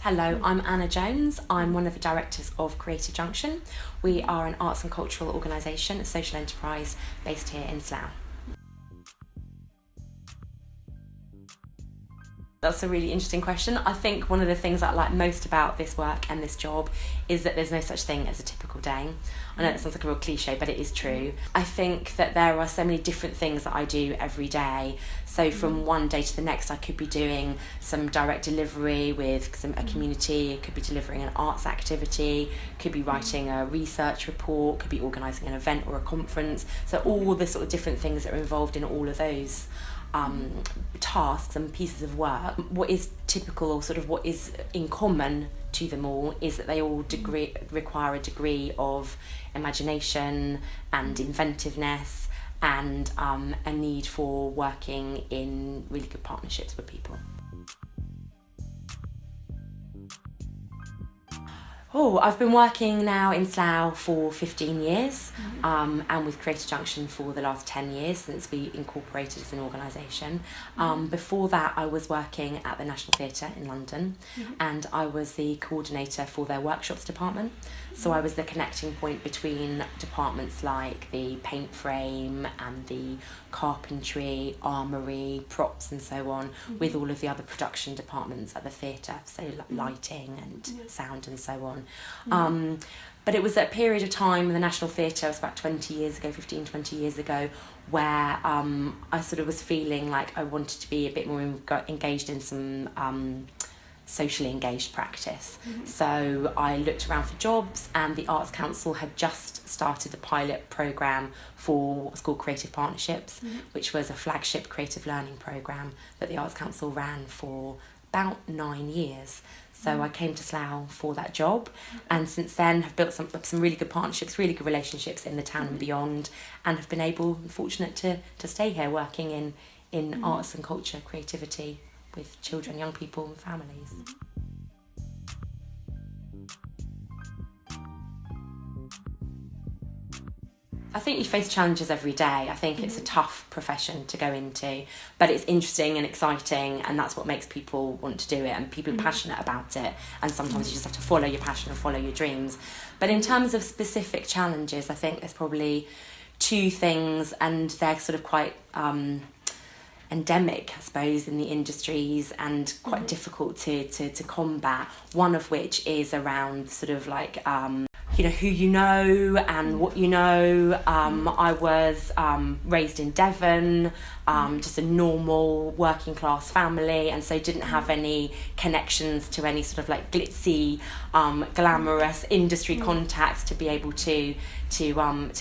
Hello, I'm Anna Jones. I'm one of the directors of Creative Junction. We are an arts and cultural organisation, a social enterprise based here in Slough. That's a really interesting question. I think one of the things that I like most about this work and this job is that there's no such thing as a typical day. I know that sounds like a real cliche, but it is true. I think that there are so many different things that I do every day. So from one day to the next, I could be doing some direct delivery with a community, could be delivering an arts activity, could be writing a research report, could be organising an event or a conference. So all the sort of different things that are involved in all of those tasks and pieces of work. What is typical, or sort of what is in common to them all, is that they all require a degree of imagination and inventiveness and a need for working in really good partnerships with people. Oh, I've been working now in Slough for 15 years and with Creative Junction for the last 10 years since we incorporated as an organisation. Before that, I was working at the National Theatre in London and I was the coordinator for their workshops department. So I was the connecting point between departments like the paint frame and the carpentry, armoury, props and so on, with all of the other production departments at the theatre, so lighting and sound and so on. But it was a period of time in the National Theatre, it was about 20 years ago, where I sort of was feeling like I wanted to be a bit more engaged in some socially engaged practice. So I looked around for jobs, and the Arts Council had just started a pilot programme for what's called Creative Partnerships, which was a flagship creative learning programme that the Arts Council ran for about 9 years. So I came to Slough for that job, and since then have built some really good partnerships, really good relationships in the town and beyond, and have been fortunate to stay here working in arts and culture, creativity with children, young people and families. I think you face challenges every day. I think it's a tough profession to go into, but it's interesting and exciting, and that's what makes people want to do it, and people are passionate about it, and sometimes you just have to follow your passion and follow your dreams. But in terms of specific challenges, I think there's probably two things, and they're sort of quite endemic, I suppose, in the industries, and quite difficult to combat. One of which is around sort of like who you know and what you know. I was raised in Devon, just a normal working class family, and so didn't have any connections to any sort of like glitzy, glamorous industry contacts to be able to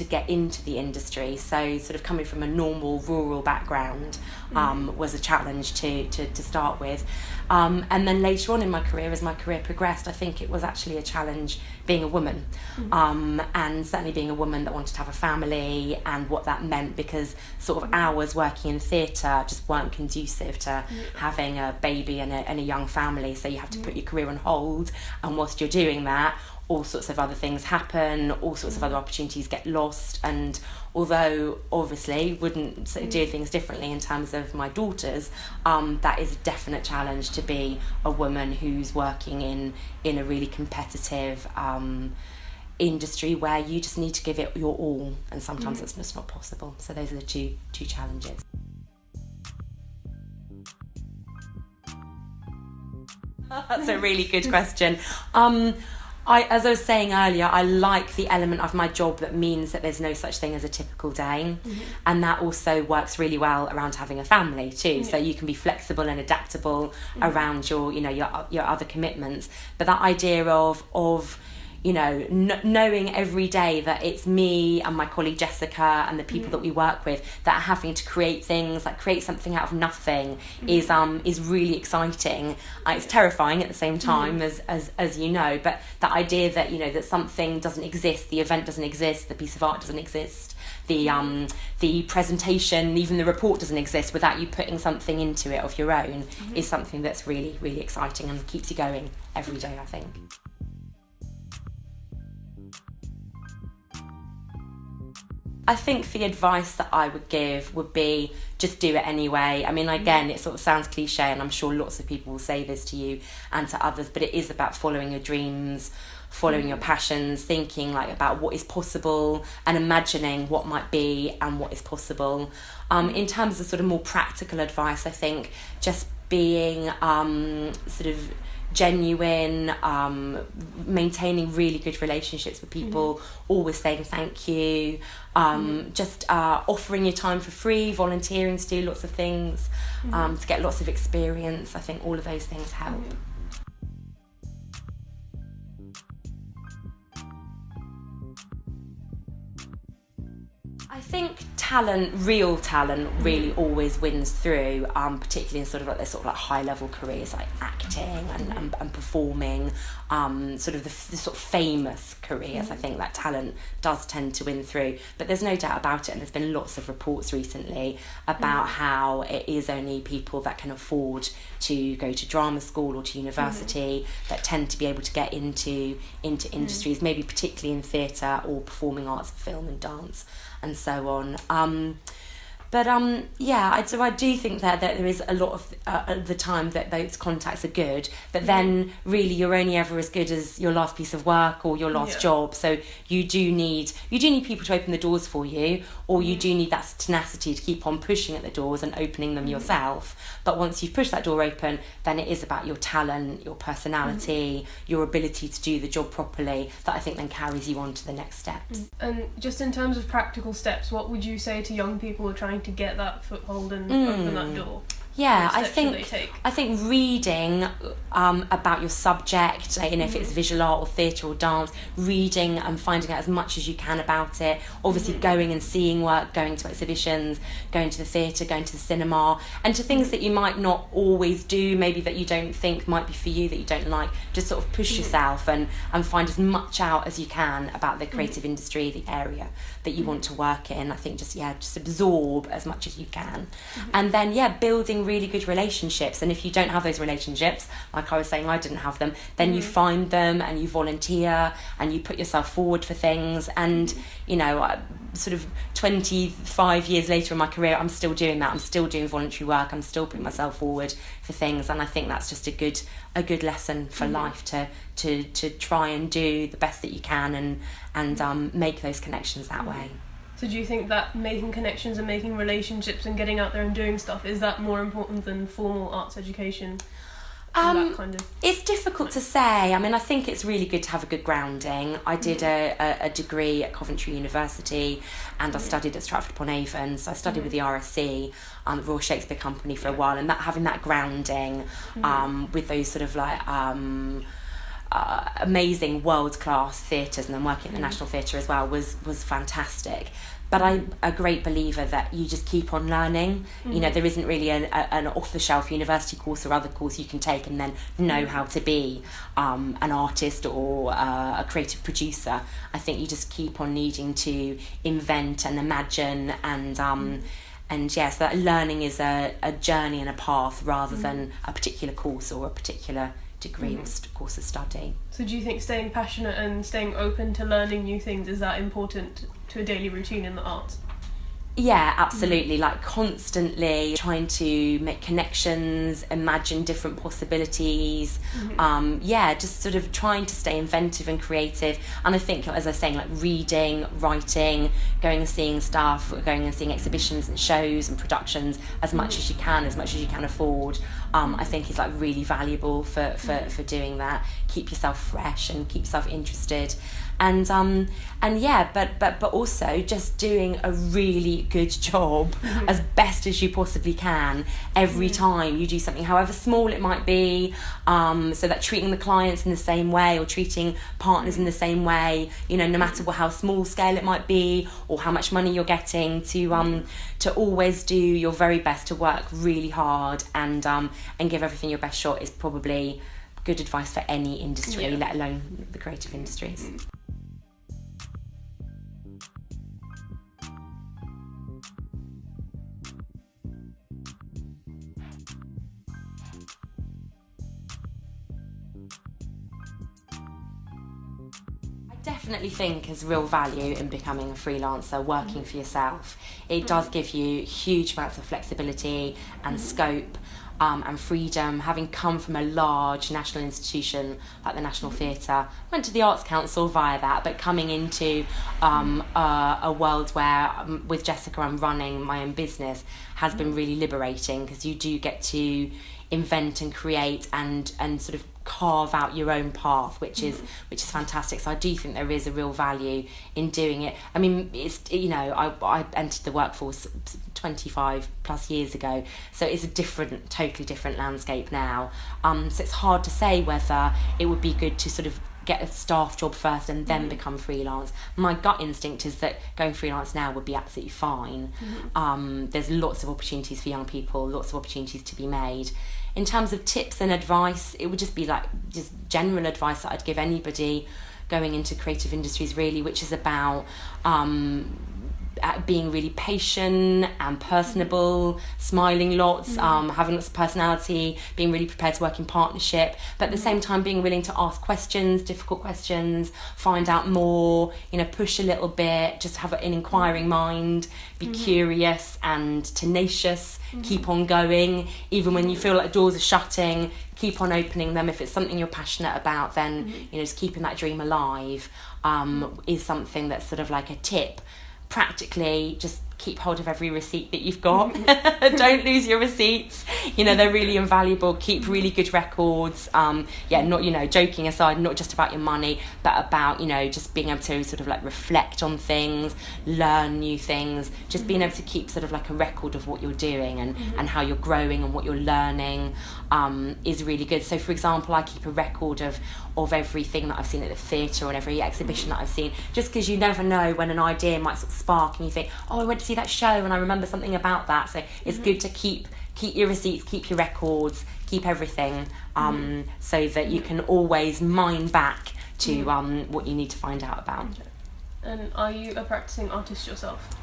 get into the industry. So sort of coming from a normal rural background was a challenge to start with. And then later on in my career, as my career progressed, I think it was actually a challenge being a woman, and certainly being a woman that wanted to have a family, and what that meant, because sort of hours working in theatre just weren't conducive to having a baby and a young family. So you have to put your career on hold, and whilst you're doing that, all sorts of other things happen, all sorts of other opportunities get lost. And although obviously wouldn't sort of do things differently in terms of my daughters, that is a definite challenge to be a woman who's working in a really competitive industry where you just need to give it your all, and sometimes it's just not possible. So those are the two challenges. That's a really good question. As I was saying earlier, I like the element of my job that means that there's no such thing as a typical day, and that also works really well around having a family too. So you can be flexible and adaptable around your other commitments. But that idea of knowing every day that it's me and my colleague Jessica and the people that we work with that are having to create things, like create something out of nothing, is really exciting. It's terrifying at the same time, as you know, but the idea that that something doesn't exist, the event doesn't exist, the piece of art doesn't exist, the presentation, even the report doesn't exist without you putting something into it of your own, is something that's really, really exciting and keeps you going every day, I think. I think the advice that I would give would be just do it anyway. I mean, again, it sort of sounds cliche, and I'm sure lots of people will say this to you and to others, but it is about following your dreams, following your passions, thinking about what is possible and imagining what might be and what is possible. In terms of sort of more practical advice, I think just being sort of genuine, maintaining really good relationships with people, always saying thank you, just offering your time for free, volunteering to do lots of things, to get lots of experience. I think all of those things help. I think real talent really always wins through, particularly in sort of high level careers like acting and performing, sort of the sort of famous careers. I think that talent does tend to win through, but there's no doubt about it, and there's been lots of reports recently about how it is only people that can afford to go to drama school or to university that tend to be able to get into industries, maybe particularly in theatre or performing arts, film and dance and so on. I do think that there is a lot of the time that those contacts are good, but then really you're only ever as good as your last piece of work or your last job. So you do need people to open the doors for you, or you do need that tenacity to keep on pushing at the doors and opening them yourself. But once you've pushed that door open, then it is about your talent, your personality, your ability to do the job properly, that I think then carries you on to the next steps. And just in terms of practical steps, what would you say to young people who are trying to get that foothold and open that door? Yeah, I think reading about your subject, if it's visual art or theatre or dance, reading and finding out as much as you can about it. Obviously going and seeing work, going to exhibitions, going to the theatre, going to the cinema, and to things that you might not always do, maybe that you don't think might be for you, that you don't like. Just sort of push yourself and find as much out as you can about the creative industry, the area that you want to work in. I think just absorb as much as you can. And then building really good relationships, and if you don't have those relationships, like I was saying I didn't have them, then you find them and you volunteer and you put yourself forward for things. And sort of 25 years later in my career, I'm still doing that. I'm still doing voluntary work, I'm still putting myself forward for things, and I think that's just a good lesson for life, to try and do the best that you can and make those connections that way. So do you think that making connections and making relationships and getting out there and doing stuff, is that more important than formal arts education? It's difficult to say. I mean, I think it's really good to have a good grounding. I did a degree at Coventry University, and I studied at Stratford-upon-Avon, so I studied with the RSC, the Royal Shakespeare Company, for a while, and having that grounding with those sort of amazing world-class theatres, and then working at the National Theatre as well was fantastic. But I'm a great believer that you just keep on learning. There isn't really an off-the-shelf university course or other course you can take and then know how to be an artist or a creative producer. I think you just keep on needing to invent and imagine, so that learning is a journey and a path rather than a particular course or a particular degree or course of study. So do you think staying passionate and staying open to learning new things, is that important to a daily routine in the arts? Yeah, absolutely. Constantly trying to make connections, imagine different possibilities. Just sort of trying to stay inventive and creative. And I think, as I was saying, reading, writing, going and seeing stuff, going and seeing exhibitions and shows and productions as much as you can afford. I think is really valuable for doing that. Keep yourself fresh and keep yourself interested. and yeah, but also just doing a really good job as best as you possibly can every time you do something, however small it might be, so that treating the clients in the same way or treating partners in the same way, you know, no matter how small scale it might be or how much money you're getting, to always do your very best, to work really hard and give everything your best shot is probably good advice for any industry, let alone the creative industries. Definitely think there's real value in becoming a freelancer, working for yourself. It does give you huge amounts of flexibility and scope and freedom. Having come from a large national institution like the National Theatre, went to the Arts Council via that, but coming into a world where with Jessica I'm running my own business has been really liberating, because you do get to invent and create and sort of carve out your own path, which is fantastic. So I do think there is a real value in doing it. I mean, it's, you know, I entered the workforce 25 plus years ago, so it's a totally different landscape now. So it's hard to say whether it would be good to sort of get a staff job first and then become freelance. My gut instinct is that going freelance now would be absolutely fine. There's lots of opportunities for young people, lots of opportunities to be made. In terms of tips and advice, it would just be like just general advice that I'd give anybody going into creative industries, really, which is about being really patient and personable, smiling lots, having lots of personality, being really prepared to work in partnership, but at the same time being willing to ask questions, difficult questions, find out more, you know, push a little bit, just have an inquiring mind, be curious and tenacious, keep on going, even when you feel like doors are shutting, keep on opening them. If it's something you're passionate about, then you know, just keeping that dream alive is something that's sort of like a tip. Practically, just keep hold of every receipt that you've got. Don't lose your receipts, you know, they're really invaluable. Keep really good records. Not, you know, joking aside, not just about your money, but about, you know, just being able to sort of like reflect on things, learn new things, just being able to keep sort of like a record of what you're doing and how you're growing and what you're learning is really good. So for example, I keep a record of everything that I've seen at the theatre and every exhibition that I've seen, just because you never know when an idea might sort of spark and you think, oh, I went to see that show and I remember something about that. So it's good to keep your receipts, keep your records, keep everything, so that you can always mine back to what you need to find out about. And are you a practicing artist yourself?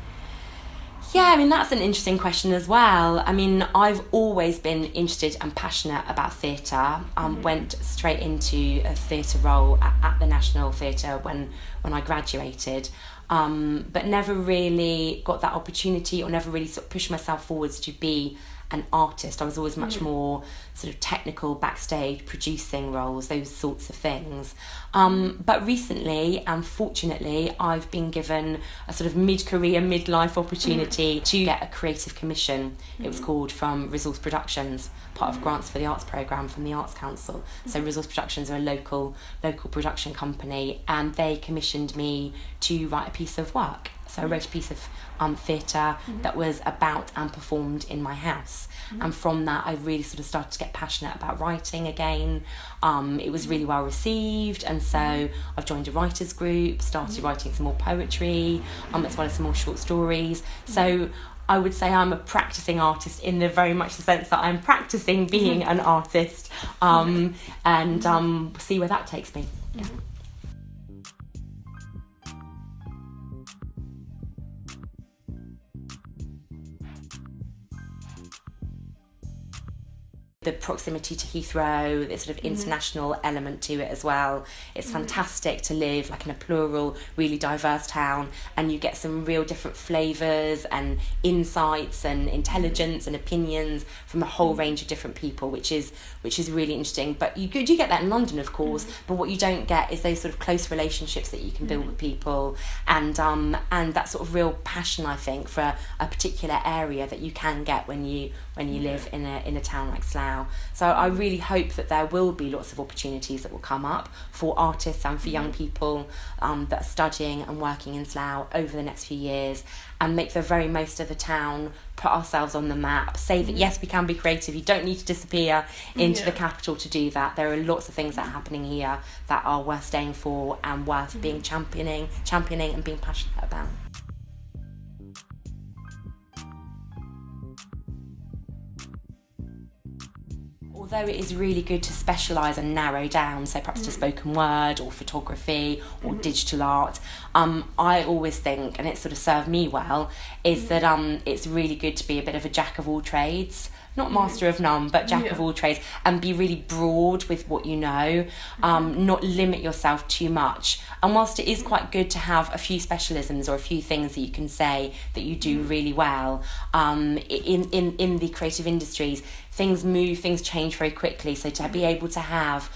Yeah, I mean, that's an interesting question as well. I mean, I've always been interested and passionate about theatre. Went straight into a theatre role at the National Theatre when I graduated, but never really got that opportunity or never really sort of pushed myself forwards to be an artist. I was always much more sort of technical, backstage, producing roles, those sorts of things. But recently, and fortunately, I've been given a sort of mid-career, midlife opportunity to get a creative commission. It was called, from Resource Productions, part of Grants for the Arts programme from the Arts Council. So Resource Productions are a local production company, and they commissioned me to write a piece of work. So I wrote a piece of theatre that was about and performed in my house. And from that, I really sort of started to get passionate about writing again. It was really well received, and so I've joined a writers group, started writing some more poetry, as well as some more short stories. So I would say I'm a practicing artist in the very much the sense that I'm practicing being an artist, and see where that takes me. Yeah. The proximity to Heathrow, the sort of international element to it as well. It's fantastic to live like in a plural, really diverse town, and you get some real different flavours and insights and intelligence and opinions from a whole range of different people, which is really interesting. But you do get that in London, of course, but what you don't get is those sort of close relationships that you can build with people, and that sort of real passion, I think, for a particular area that you can get when you live in a town like Slough. Slough. So I really hope that there will be lots of opportunities that will come up for artists and for young people that are studying and working in Slough over the next few years, and make the very most of the town, put ourselves on the map, say that yes, we can be creative, you don't need to disappear into the capital to do that. There are lots of things that are happening here that are worth staying for and worth being championing and being passionate about. Although it is really good to specialise and narrow down, so perhaps to spoken word or photography or digital art, I always think, and it sort of served me well, is that it's really good to be a bit of a jack of all trades. Not master of none, but jack of all trades, and be really broad with what you know, not limit yourself too much. And whilst it is quite good to have a few specialisms or a few things that you can say that you do really well, in the creative industries, things move, things change very quickly. So to be able to have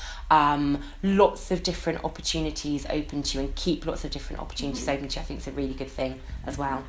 lots of different opportunities open to you and keep lots of different opportunities open to you, I think is a really good thing as well.